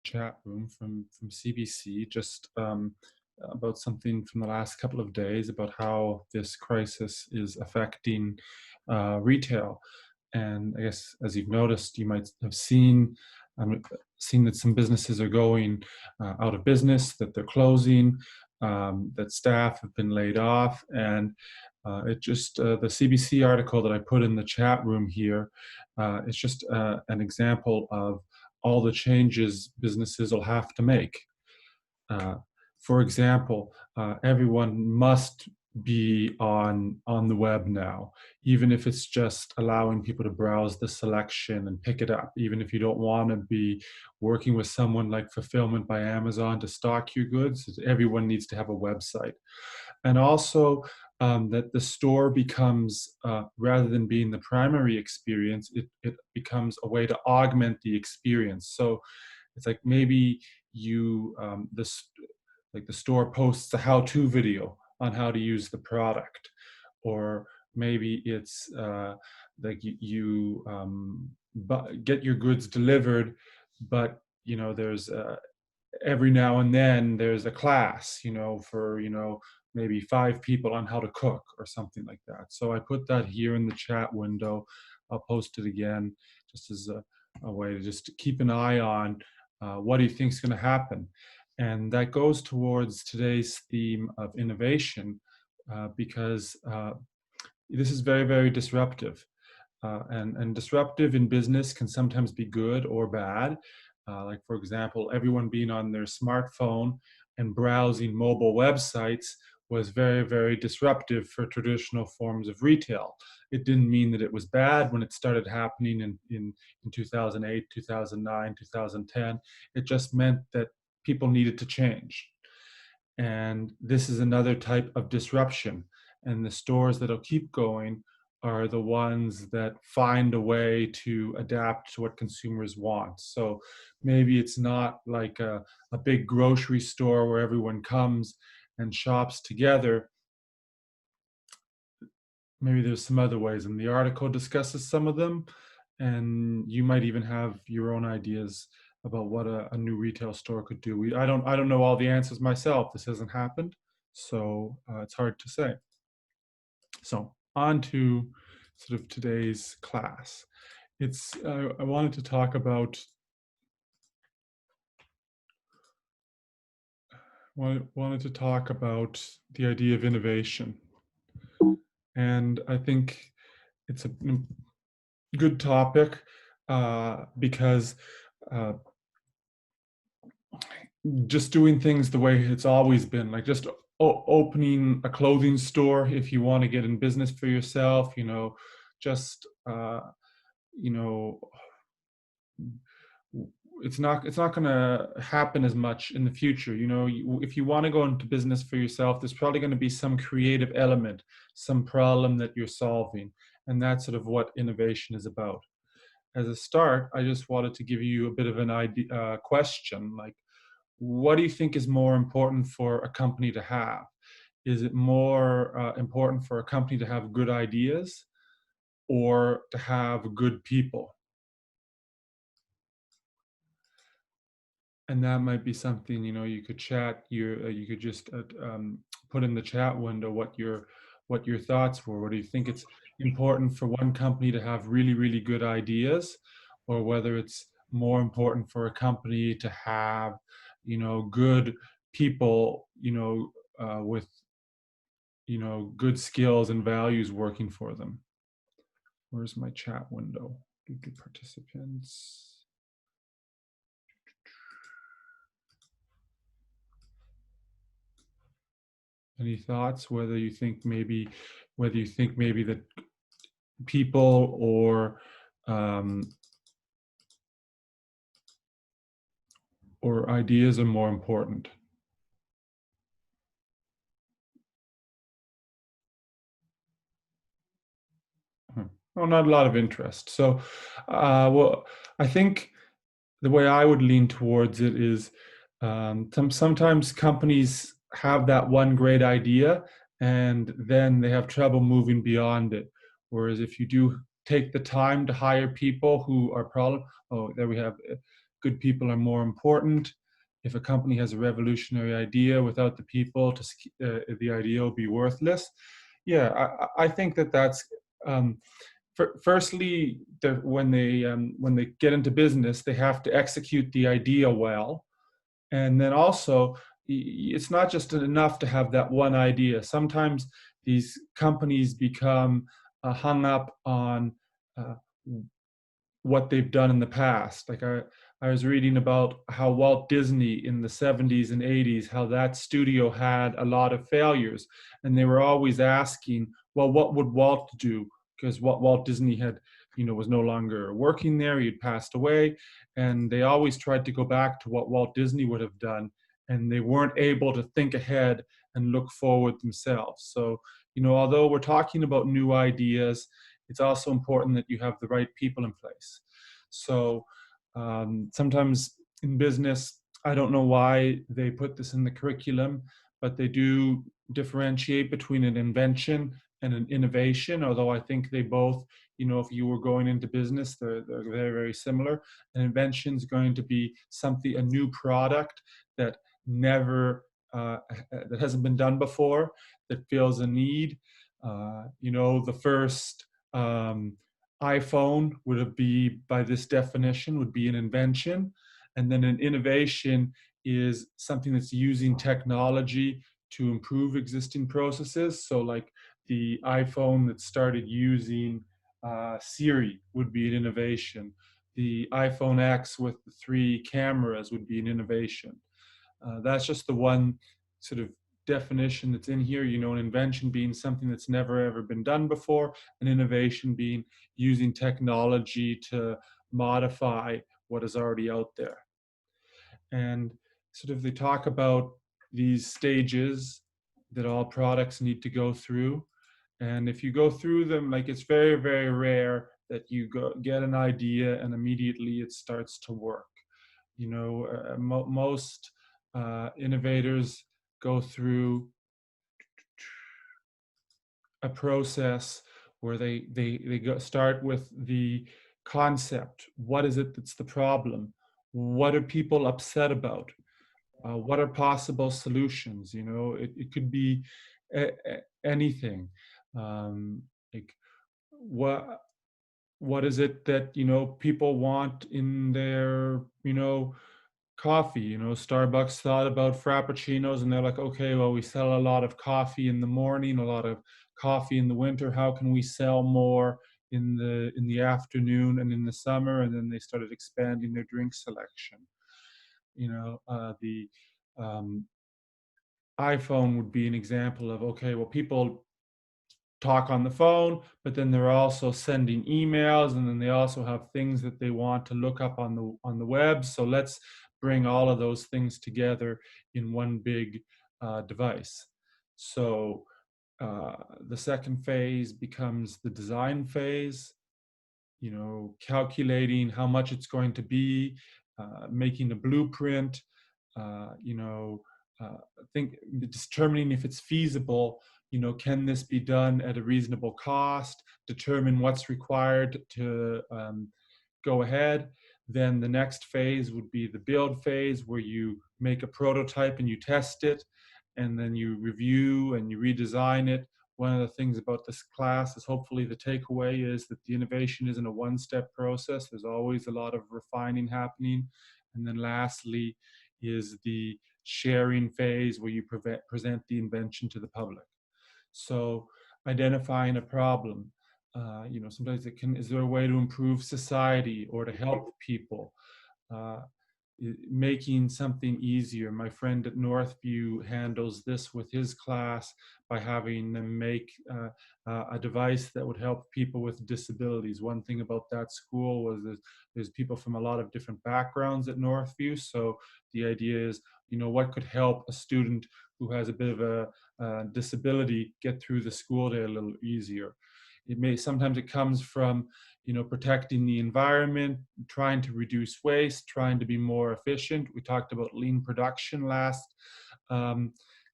chat room from CBC, just about something from the last couple of days about how this crisis is affecting retail. And I guess, as you've noticed, you might have seen that some businesses are going out of business, that they're closing, that staff have been laid off, and the CBC article that I put in the chat room here, it's just an example of all the changes businesses will have to make. Uh, for example, everyone must be on the web now, even if it's just allowing people to browse the selection and pick it up, even if you don't want to be working with someone like Fulfillment by Amazon to stock your goods. Everyone needs to have a website. And also that the store becomes, rather than being the primary experience, it becomes a way to augment the experience. So it's like maybe you, like the store posts a how-to video on how to use the product, or maybe it's like get your goods delivered, but there's every now and then there's a class, for maybe 5 people on how to cook or something like that. So I put that here in the chat window. I'll post it again just as a way to just keep an eye on what do you think is going to happen. And that goes towards today's theme of innovation, because this is very, very disruptive. And disruptive in business can sometimes be good or bad. Like, for example, everyone being on their smartphone and browsing mobile websites was very, very disruptive for traditional forms of retail. It didn't mean that it was bad when it started happening in 2008, 2009, 2010. It just meant that people needed to change. And this is another type of disruption. And the stores that'll keep going are the ones that find a way to adapt to what consumers want. So maybe it's not like a big grocery store where everyone comes and shops together. Maybe there's some other ways, and the article discusses some of them, and you might even have your own ideas about what a new retail store could do. I don't know all the answers myself. This hasn't happened, so it's hard to say. So on to sort of today's class. I wanted to talk about the idea of innovation, and I think it's a good topic because just doing things the way it's always been, like just opening a clothing store if you want to get in business for yourself, just it's not going to happen as much in the future. If you want to go into business for yourself, there's probably going to be some creative element, some problem that you're solving, and that's sort of what innovation is about. As a start, I just wanted to give you a bit of an idea, question, like, what do you think is more important for a company to have? Is it more important for a company to have good ideas or to have good people? And that might be something, you could you could just put in the chat window what your thoughts were. What do you think it's important for one company to have really, really good ideas, or whether it's more important for a company to have, good people, with, good skills and values working for them. Where's my chat window? Good participants. Any thoughts whether you think maybe that people or ideas are more important? Well, not a lot of interest. So, well, I think the way I would lean towards it is sometimes companies have that one great idea and then they have trouble moving beyond it. Whereas if you do take the time to hire people who are oh, there we have it. good people are more important. If a company has a revolutionary idea, without the people, the idea will be worthless. Yeah, I think that that's um, firstly, when they get into business, they have to execute the idea well, and then also it's not just enough to have that one idea. Sometimes these companies become hung up on uh, what they've done in the past. Like I was reading about how Walt Disney in the 70s and 80s, how that studio had a lot of failures. And they were always asking, well, what would Walt do? Because what Walt Disney had, was no longer working there. He had passed away. And they always tried to go back to what Walt Disney would have done. And they weren't able to think ahead and look forward themselves. So, although we're talking about new ideas, it's also important that you have the right people in place. So sometimes in business, I don't know why they put this in the curriculum, but they do differentiate between an invention and an innovation, although I think they both, if you were going into business, they're very, very similar. An invention is going to be something, a new product that never, that hasn't been done before, that fills a need. The first um, iPhone would be, by this definition, would be an invention. And then an innovation is something that's using technology to improve existing processes. So like the iPhone that started using Siri would be an innovation. The iPhone X with the 3 cameras would be an innovation. That's just the one sort of definition that's in here. An invention being something that's never ever been done before, an innovation being using technology to modify what is already out there. And sort of they talk about these stages that all products need to go through. And if you go through them, like, it's very, very rare that you get an idea and immediately it starts to work. Most innovators go through a process where they start with the concept. What is it that's the problem? What are people upset about? What are possible solutions? It could be anything. Like, what is it that people want in their coffee? Starbucks thought about frappuccinos, and they're like, okay, well, we sell a lot of coffee in the morning, a lot of coffee in the winter. How can we sell more in the afternoon and in the summer? And then they started expanding their drink selection. The iPhone would be an example of, okay, well, people talk on the phone, but then they're also sending emails, and then they also have things that they want to look up on the web. So let's bring all of those things together in one big device. So the second phase becomes the design phase. Calculating how much it's going to be, making a blueprint, uh, you know, think determining if it's feasible. Can this be done at a reasonable cost? Determine what's required to go ahead. Then the next phase would be the build phase, where you make a prototype and you test it, and then you review and you redesign it. One of the things about this class is, hopefully the takeaway is that the innovation isn't a one-step process. There's always a lot of refining happening. And then lastly is the sharing phase, where you present the invention to the public. So identifying a problem, sometimes is there a way to improve society or to help people? Uh, Making something easier. My friend at Northview handles this with his class by having them make a device that would help people with disabilities. One thing about that school was that there's people from a lot of different backgrounds at Northview. So the idea is, what could help a student who has a bit of a disability get through the school day a little easier. Sometimes it comes from, protecting the environment, trying to reduce waste, trying to be more efficient. We talked about lean production last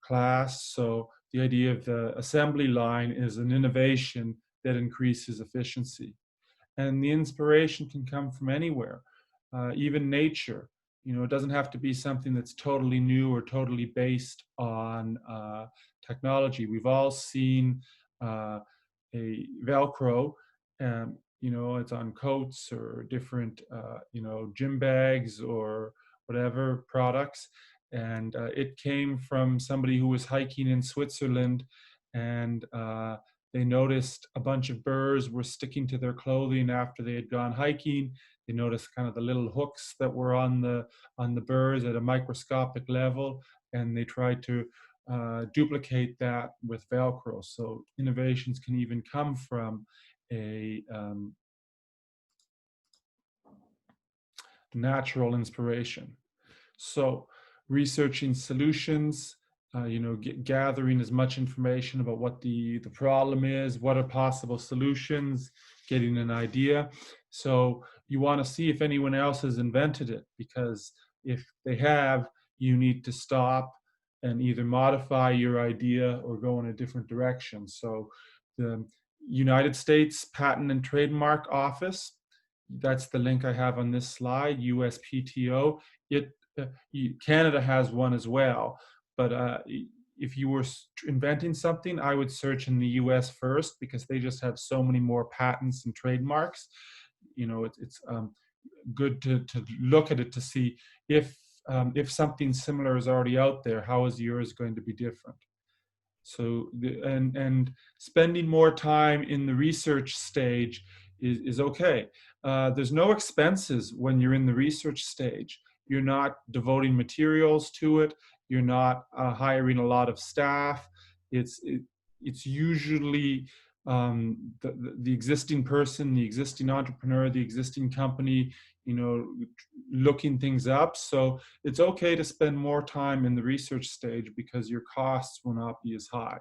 class. So the idea of the assembly line is an innovation that increases efficiency. And the inspiration can come from anywhere. even nature. It doesn't have to be something that's totally new or totally based on technology. We've all seen a Velcro. It's on coats or different, gym bags or whatever products. And it came from somebody who was hiking in Switzerland, and they noticed a bunch of burrs were sticking to their clothing after they had gone hiking. They noticed kind of the little hooks that were on the burrs at a microscopic level, and they tried to duplicate that with Velcro. So innovations can even come from a natural inspiration. So researching solutions, gathering as much information about what the problem is, what are possible solutions, getting an idea. So you want to see if anyone else has invented it, because if they have, you need to stop and either modify your idea or go in a different direction. So the United States Patent and Trademark Office, that's the link I have on this slide, USPTO. It Canada has one as well, but if you were inventing something, I would search in the US first, because they just have so many more patents and trademarks. It's good to look at it to see if something similar is already out there, how is yours going to be different? So and spending more time in the research stage is okay. There's no expenses when you're in the research stage. You're not devoting materials to it. You're not hiring a lot of staff. It's usually the existing person, the existing entrepreneur, the existing company, looking things up. So it's okay to spend more time in the research stage, because your costs will not be as high.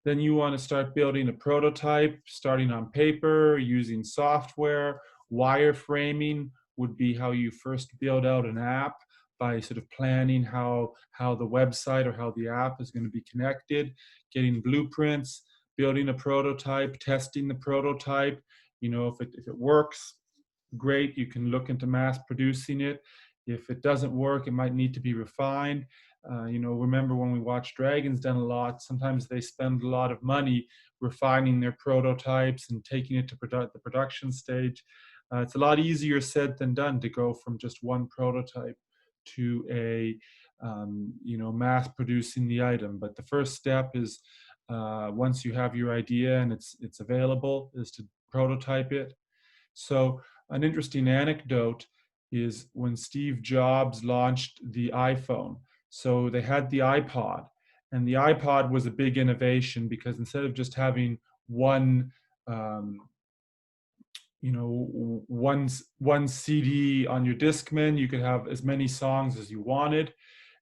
Then you want to start building a prototype, starting on paper, using software. Wireframing would be how you first build out an app, by sort of planning how the website or how the app is going to be connected, getting blueprints, building a prototype, testing the prototype. If it works, great, you can look into mass producing it. If it doesn't work, it might need to be refined. Remember when we watch Dragon's Den a lot, sometimes they spend a lot of money refining their prototypes and taking it to the production stage. It's a lot easier said than done to go from just one prototype to a mass producing the item. But the first step is, once you have your idea and it's available, is to prototype it. So an interesting anecdote is when Steve Jobs launched the iPhone. So they had the iPod, and the iPod was a big innovation, because instead of just having one, one CD on your Discman, you could have as many songs as you wanted,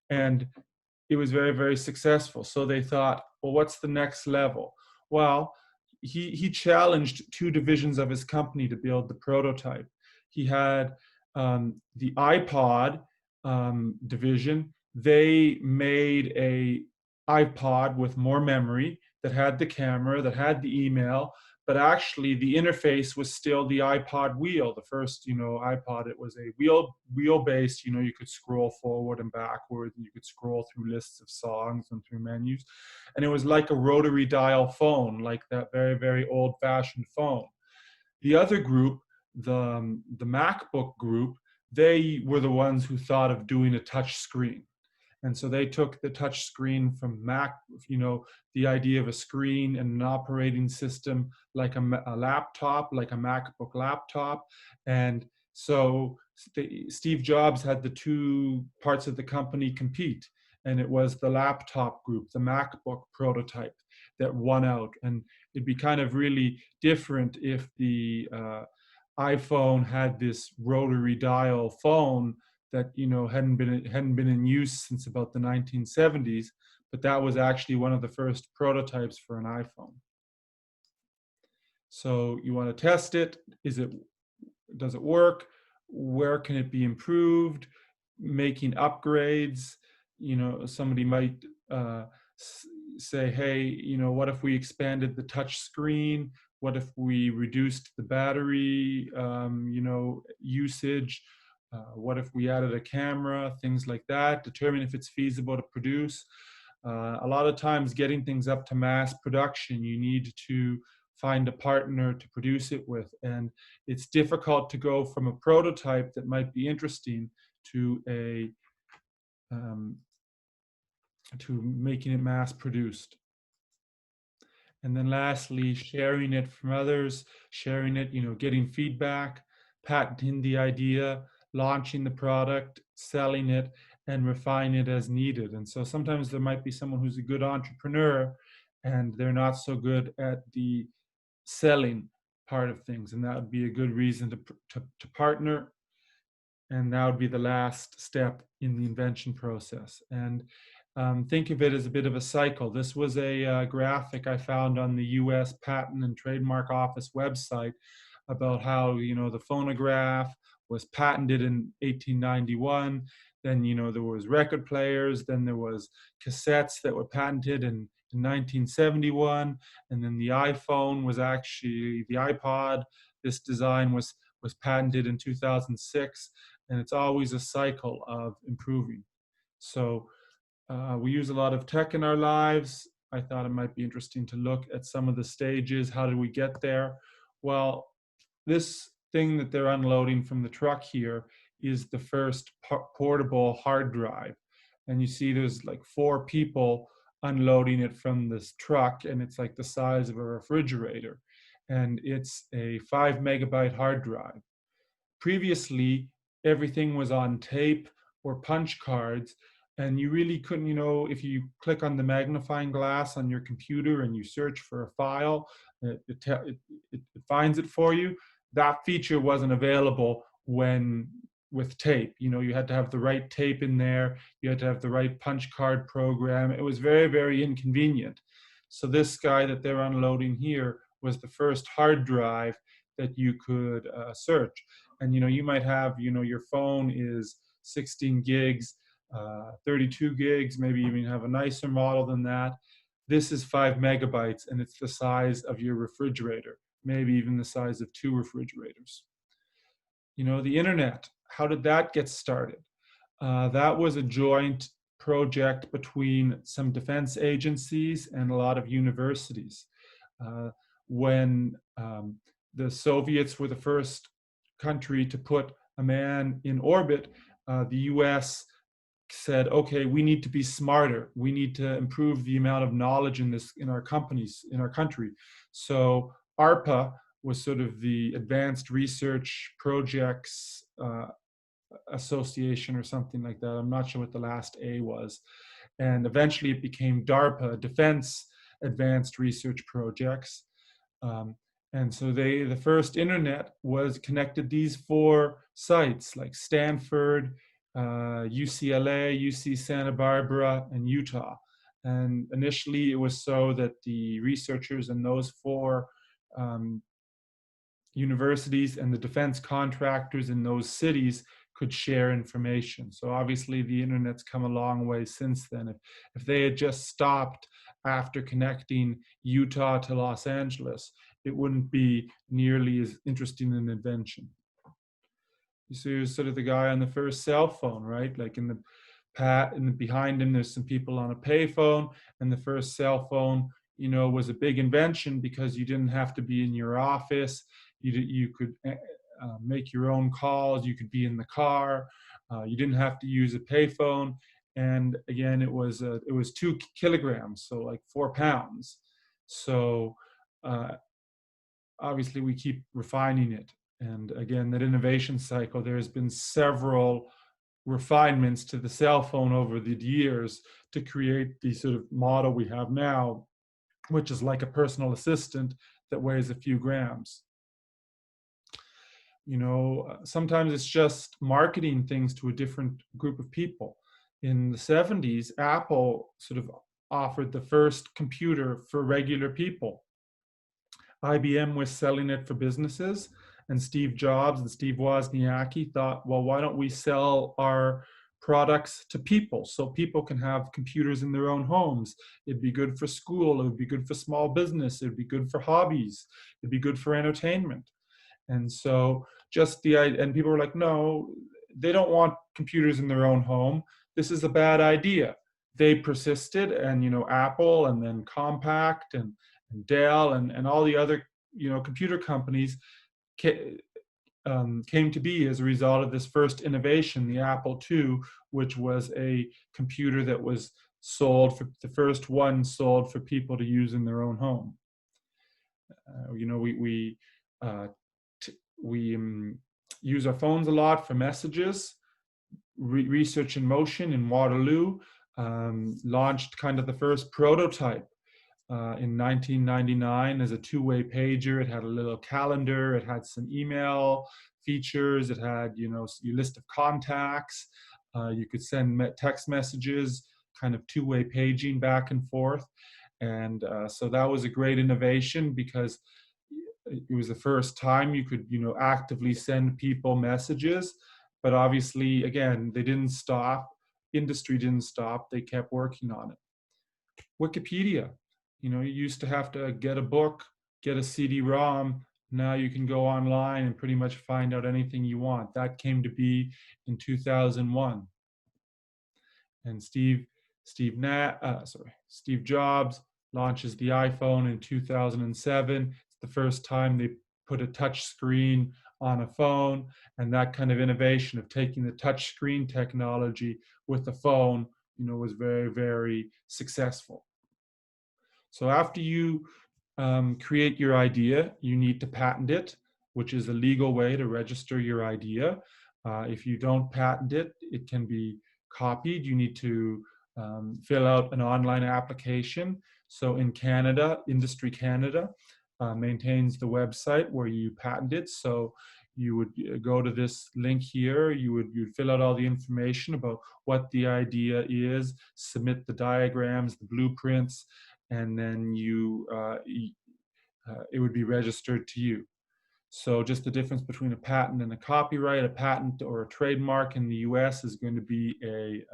and it was very, very successful. So they thought, well, what's the next level? Well, he challenged two divisions of his company to build the prototype. He had the iPod division. They made a iPod with more memory, that had the camera, that had the email, but actually the interface was still the iPod wheel. The first, iPod, it was a wheel-based, you could scroll forward and backward, and you could scroll through lists of songs and through menus. And it was like a rotary dial phone, like that very, very old-fashioned phone. The other group, the MacBook group, they were the ones who thought of doing a touch screen. And so they took the touch screen from Mac, the idea of a screen and an operating system like a laptop, like a MacBook laptop. And so Steve Jobs had the two parts of the company compete. And it was the laptop group, the MacBook prototype, that won out. And it'd be kind of really different if the iPhone had this rotary dial phone that hadn't been in use since about the 1970s, but that was actually one of the first prototypes for an iPhone. So you want to test it. Does it work? Where can it be improved? Making upgrades. Somebody might say, hey, what if we expanded the touch screen? What if we reduced the battery usage? What if we added a camera, things like that, determine if it's feasible to produce. A lot of times getting things up to mass production, you need to find a partner to produce it with. And it's difficult to go from a prototype that might be interesting to um, to making it mass produced. And then lastly, sharing it from others, sharing it, getting feedback, patenting the idea, launching the product, selling it, and refine it as needed. And so sometimes there might be someone who's a good entrepreneur and they're not so good at the selling part of things. And that would be a good reason to partner, and that would be the last step in the invention process. And think of it as a bit of a cycle. This was a graphic I found on the US Patent and Trademark Office website about how, the phonograph was patented in 1891. Then, there was record players. Then there was cassettes that were patented in 1971. And then the iPhone was actually the iPod. This design was patented in 2006. And it's always a cycle of improving. So we use a lot of tech in our lives. I thought it might be interesting to look at some of the stages. How did we get there? Well, this thing that they're unloading from the truck here is the first portable hard drive. And you see there's like 4 people unloading it from this truck, and it's like the size of a refrigerator. And it's a 5 megabyte hard drive. Previously, everything was on tape or punch cards, and you really couldn't, if you click on the magnifying glass on your computer and you search for a file, it finds it for you. That feature wasn't available with tape. You had to have the right tape in there. You had to have the right punch card program. It was very, very inconvenient. So this guy that they're unloading here was the first hard drive that you could search. And you might have, your phone is 16 gigs, 32 gigs, maybe even have a nicer model than that. This is 5 megabytes, and it's the size of your refrigerator, maybe even the size of 2 refrigerators. The internet, how did that get started? That was a joint project between some defense agencies and a lot of universities. When the Soviets were the first country to put a man in orbit, the US said, okay, we need to be smarter. We need to improve the amount of knowledge in our country. So ARPA was sort of the Advanced Research Projects Association or something like that. I'm not sure what the last A was. And eventually it became DARPA, Defense Advanced Research Projects. And so the first internet was connected these 4 sites like Stanford, UCLA, UC Santa Barbara, and Utah. And initially it was so that the researchers in those 4 universities and the defense contractors in those cities could share information. So obviously the internet's come a long way since then. If they had just stopped after connecting Utah to Los Angeles, it wouldn't be nearly as interesting an invention. You see, here's sort of the guy on the first cell phone, right? Like behind him, there's some people on a payphone, and the first cell phone, was a big invention because you didn't have to be in your office. You could make your own calls. You could be in the car. You didn't have to use a payphone. And again, it was 2 kilograms, so like 4 pounds. So obviously we keep refining it. And again, that innovation cycle, there's been several refinements to the cell phone over the years to create the sort of model we have now, which is like a personal assistant that weighs a few grams. Sometimes it's just marketing things to a different group of people. In the 70s, Apple sort of offered the first computer for regular people. IBM was selling it for businesses, and Steve Jobs and Steve Wozniacki thought, well, why don't we sell our products to people so people can have computers in their own homes? It'd be good for school. It would be good for small business. It would be good for hobbies. It'd be good for entertainment. And so and people were like, no, they don't want computers in their own home. This is a bad idea. They persisted, and Apple, and then Compaq, and Dell, and all the other computer companies came to be as a result of this first innovation, the Apple II, which was a computer that was sold for the first one sold for people to use in their own home. Uh, we use our phones a lot for messages. Research in Motion in Waterloo launched kind of the first prototype in 1999 as a two-way pager. It had a little calendar. It had some email features. It had, your list of contacts. You could send text messages, kind of two-way paging back and forth. And so that was a great innovation because it was the first time you could, actively send people messages. But obviously, again, they didn't stop. Industry didn't stop. They kept working on it. Wikipedia, you used to have to get a book, get a CD-ROM. Now you can go online and pretty much find out anything you want. That came to be in 2001. And Steve Jobs launches the iPhone in 2007. It's the first time they put a touch screen on a phone, and that kind of innovation of taking the touch screen technology with the phone, was very, very successful. So after you create your idea, you need to patent it, which is a legal way to register your idea. If you don't patent it, it can be copied. You need to fill out an online application. So in Canada, Industry Canada maintains the website where you patent it. So you would go to this link here. You'd fill out all the information about what the idea is, submit the diagrams, the blueprints, and then it would be registered to you. So just the difference between a patent and a copyright. A patent or a trademark in the US is going to be a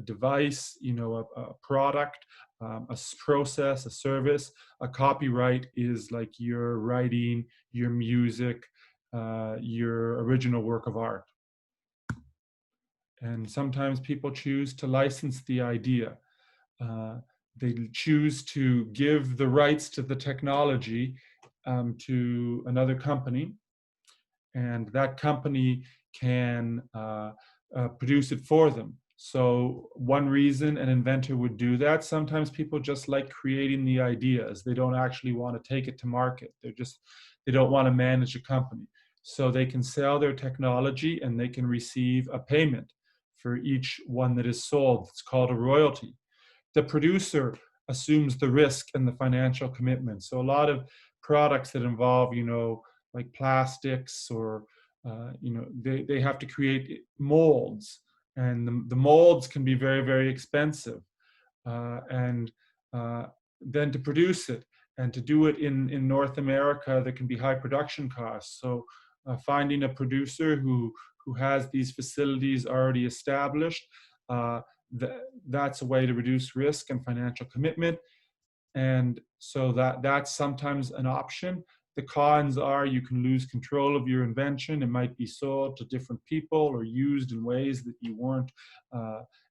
device, a product, a process, a service. A copyright is like your writing, your music, your original work of art. And sometimes people choose to license the idea. They choose to give the rights to the technology to another company, and that company can produce it for them. So one reason an inventor would do that, sometimes people just like creating the ideas. They don't actually want to take it to market. They don't want to manage a company. So they can sell their technology and they can receive a payment for each one that is sold. It's called a royalty. The producer assumes the risk and the financial commitment. So a lot of products that involve, like plastics or, they have to create molds, and the molds can be very, very expensive. And then to produce it and to do it in North America, there can be high production costs. So finding a producer who has these facilities already established, that's a way to reduce risk and financial commitment. And so that's sometimes an option. The cons are you can lose control of your invention. It might be sold to different people or used in ways that you weren't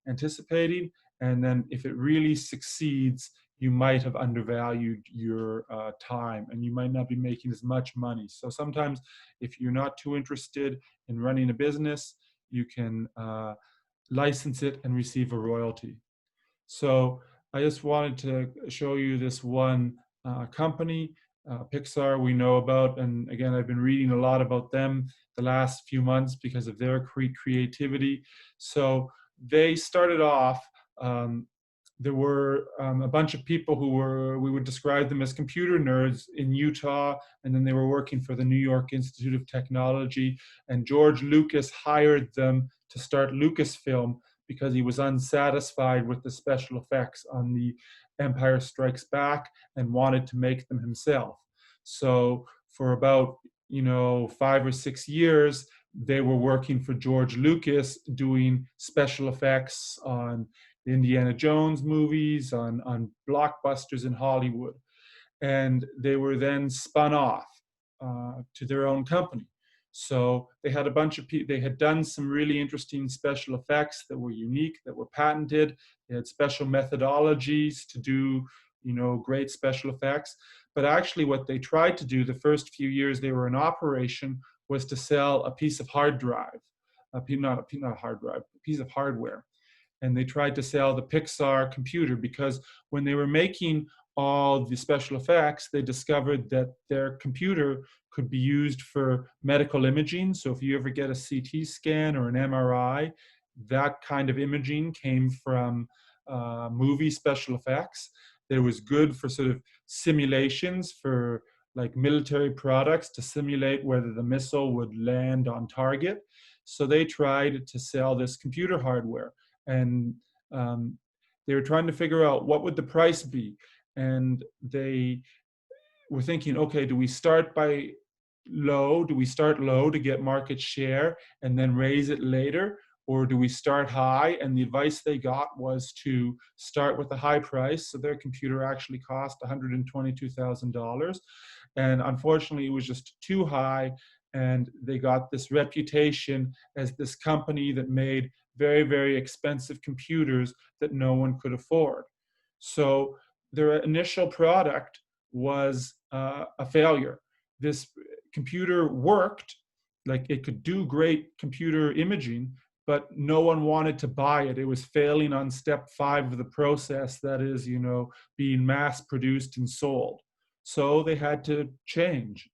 anticipating. And then if it really succeeds, you might have undervalued your time and you might not be making as much money. So sometimes if you're not too interested in running a business, you can license it and receive a royalty. So I just wanted to show you this one company, Pixar, we know about. And again, I've been reading a lot about them the last few months because of their creativity. So they started off, there were a bunch of people we would describe them as computer nerds in Utah, and then they were working for the New York Institute of Technology. And George Lucas hired them to start Lucasfilm because he was unsatisfied with the special effects on the Empire Strikes Back and wanted to make them himself. So for about 5 or 6 years, they were working for George Lucas doing special effects on the Indiana Jones movies, on blockbusters in Hollywood. And they were then spun off to their own company. So they had a bunch of people, they had done some really interesting special effects that were unique, that were patented. They had special methodologies to do, great special effects. But actually what they tried to do the first few years they were in operation was to sell a piece of hard drive, not a hard drive, a piece of hardware. And they tried to sell the Pixar computer because when they were making all the special effects, they discovered that their computer could be used for medical imaging. So if you ever get a CT scan or an MRI, that kind of imaging came from movie special effects. It was good for sort of simulations for like military products to simulate whether the missile would land on target. So they tried to sell this computer hardware, and they were trying to figure out what would the price be. And they were thinking, okay, do we start low? Do we start low to get market share and then raise it later? Or do we start high? And the advice they got was to start with a high price. So their computer actually cost $122,000. And unfortunately, it was just too high. And they got this reputation as this company that made very, very expensive computers that no one could afford. So their initial product was a failure. This computer worked, like it could do great computer imaging, but no one wanted to buy it. It was failing on step 5 of the process, that is, being mass produced and sold. So they had to change.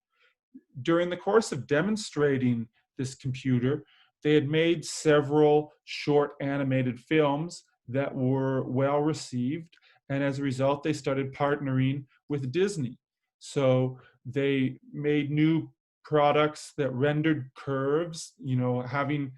During the course of demonstrating this computer, they had made several short animated films that were well received. And as a result, they started partnering with Disney. So they made new products that rendered curves. Having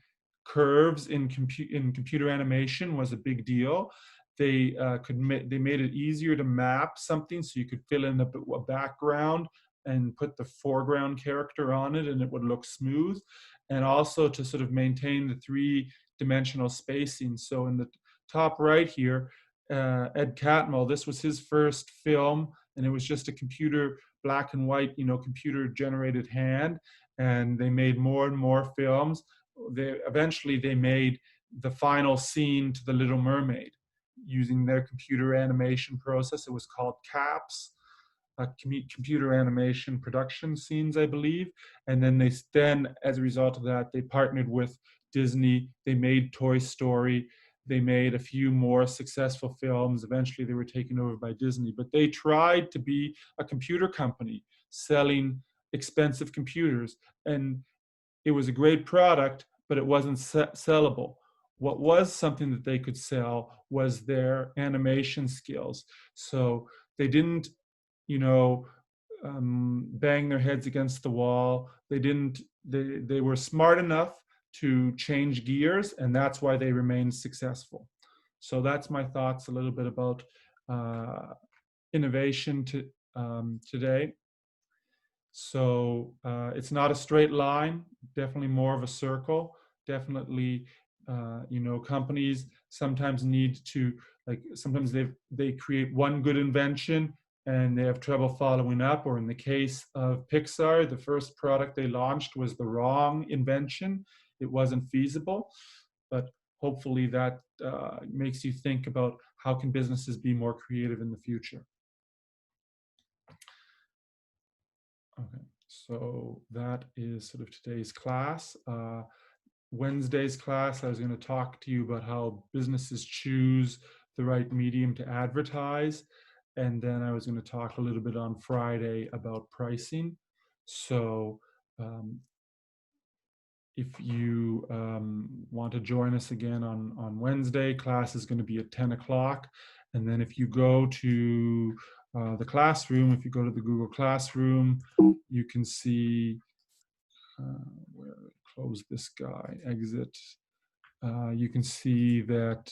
curves in computer animation was a big deal. They they made it easier to map something, so you could fill in a background and put the foreground character on it and it would look smooth, and also to sort of maintain the 3-dimensional spacing. So in the top right here, Ed Catmull, this was his first film, and it was just a computer, black and white, computer generated hand, and they made more and more films. Eventually they made the final scene to The Little Mermaid using their computer animation process. It was called CAPS, computer animation production scenes, I believe. And then as a result of that, they partnered with Disney. They made Toy Story. They made a few more successful films. Eventually they were taken over by Disney, but they tried to be a computer company selling expensive computers. And it was a great product, but it wasn't sellable. What was something that they could sell was their animation skills. So they didn't, bang their heads against the wall. They were smart enough to change gears, and that's why they remained successful. So that's my thoughts a little bit about innovation today. So it's not a straight line, definitely more of a circle. Definitely, companies sometimes need to, sometimes they create one good invention and they have trouble following up. Or in the case of Pixar, the first product they launched was the wrong invention. It wasn't feasible. But hopefully that makes you think about how can businesses be more creative in the future. Okay, so that is sort of today's class. Wednesday's class, I was going to talk to you about how businesses choose the right medium to advertise. And then I was going to talk a little bit on Friday about pricing. So if you want to join us again on Wednesday, class is going to be at 10 o'clock. And then if you go to the classroom, if you go to the Google Classroom, you can see, close this guy, exit. You can see that,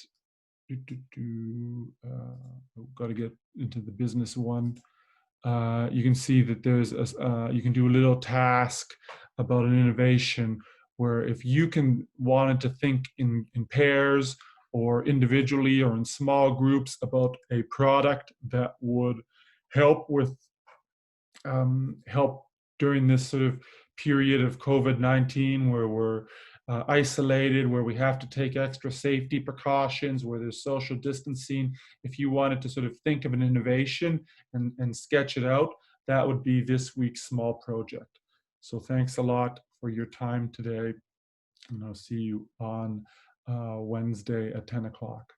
got to get into the business one. You can see that there's you can do a little task about an innovation where if you wanted to think in pairs or individually or in small groups about a product that would help with help during this sort of period of COVID-19 where we're isolated, where we have to take extra safety precautions, where there's social distancing, if you wanted to sort of think of an innovation and sketch it out, that would be this week's small project. So thanks a lot for your time today, and I'll see you on Wednesday at 10 o'clock.